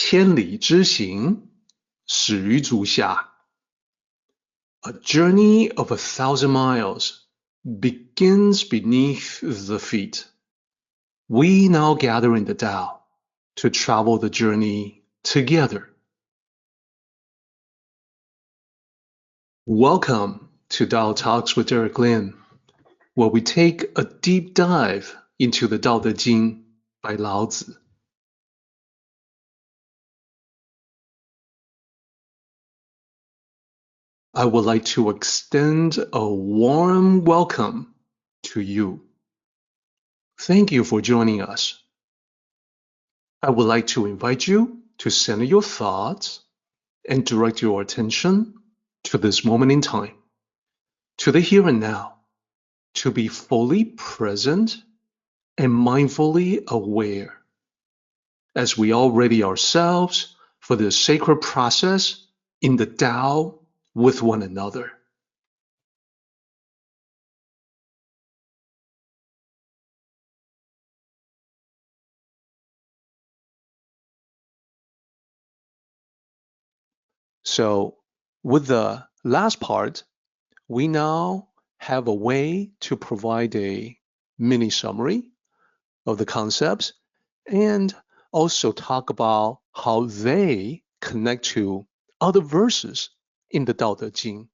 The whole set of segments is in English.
千里之行，始于足下。A journey of 1,000 miles begins beneath the feet. We now gather in the Tao to travel the journey together. Welcome to Tao Talks with Eric Lin, where we take a deep dive into the Tao Te Ching by Lao Tzu. I would like to extend a warm welcome to you. Thank you for joining us. I would like to invite you to center your thoughts and direct your attention to this moment in time, to the here and now, to be fully present and mindfully aware as we all ready ourselves for this sacred process in the Tao with one another. So with the last part, we now have a way to provide a mini summary of the concepts and also talk about how they connect to other verses in the Tao Te Ching.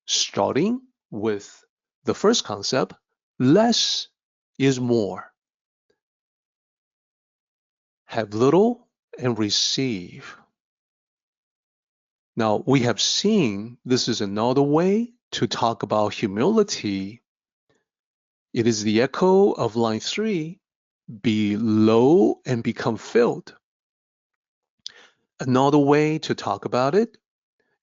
Starting with the first concept, less is more. Have little and receive. Now, we have seen this is another way to talk about humility. It is the echo of line 3, be low and become filled. Another way to talk about it,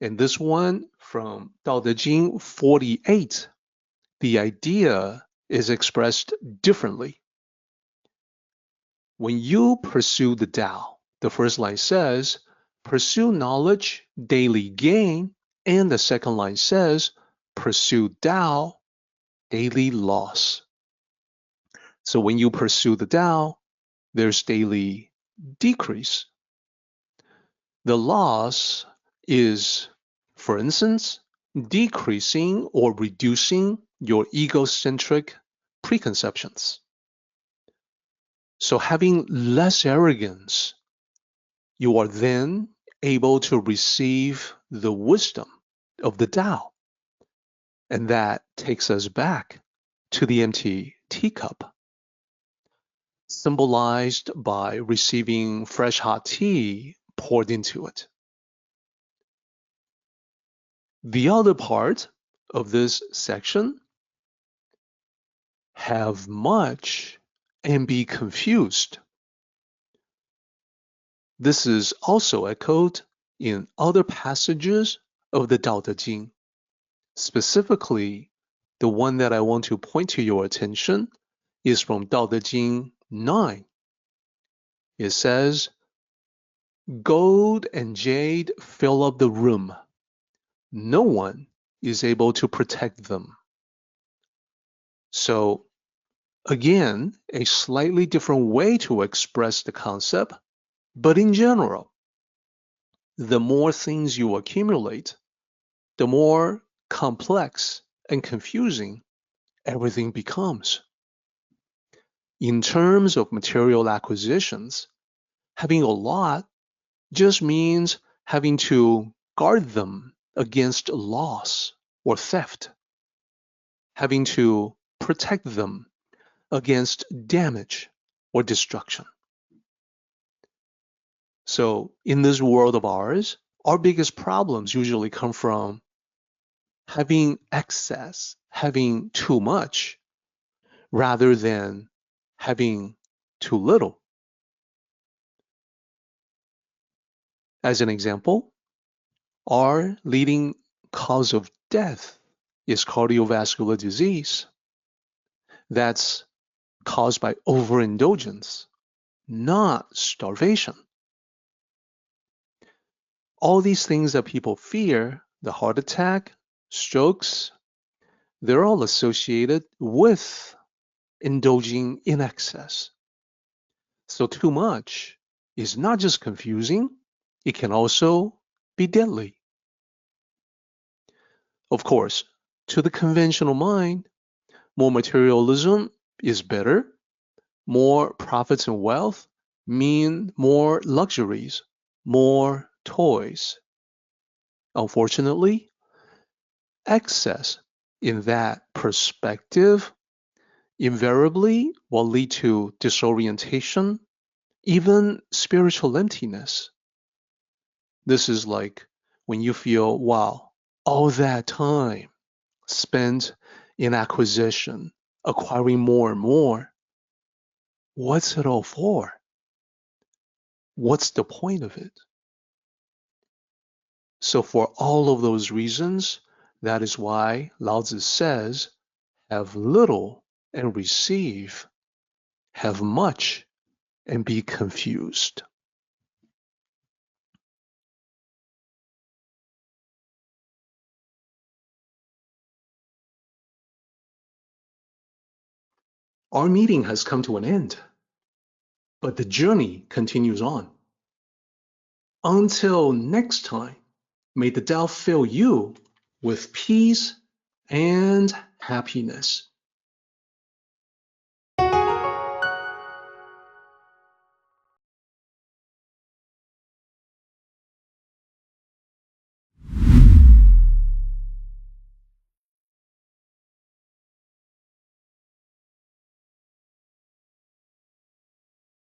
and this one from Tao Te Ching 48, the idea is expressed differently. When you pursue the Tao, the first line says, pursue knowledge, daily gain, and the second line says, pursue Tao, daily loss. So when you pursue the Tao, there's daily decrease. The loss is, for instance, decreasing or reducing your egocentric preconceptions. So having less arrogance, you are then able to receive the wisdom of the Tao. And that takes us back to the empty teacup, symbolized by receiving fresh hot tea poured into it. The other part of this section, have much and be confused. This is also echoed in other passages of the Tao Te Ching. Specifically, the one that I want to point to your attention is from Tao Te Ching 9. It says, gold and jade fill up the room. No one is able to protect them. So, again, a slightly different way to express the concept, but in general, the more things you accumulate, the more complex and confusing everything becomes. In terms of material acquisitions, having a lot just means having to guard them against loss or theft, having to protect them against damage or destruction. So in this world of ours, our biggest problems usually come from having excess, having too much, rather than having too little. As an example, our leading cause of death is cardiovascular disease. That's caused by overindulgence, not starvation. All these things that people fear, the heart attack, strokes, they're all associated with indulging in excess. So too much is not just confusing, it can also be deadly. Of course, to the conventional mind, more materialism is better. More profits and wealth mean more luxuries, more toys. Unfortunately, excess in that perspective invariably will lead to disorientation, even spiritual emptiness. This is like when you feel, wow, all that time spent in acquisition, acquiring more and more, what's it all for? What's the point of it? So for all of those reasons, that is why Lao Tzu says, have little and receive, have much and be confused. Our meeting has come to an end, but the journey continues on. Until next time, may the Tao fill you with peace and happiness.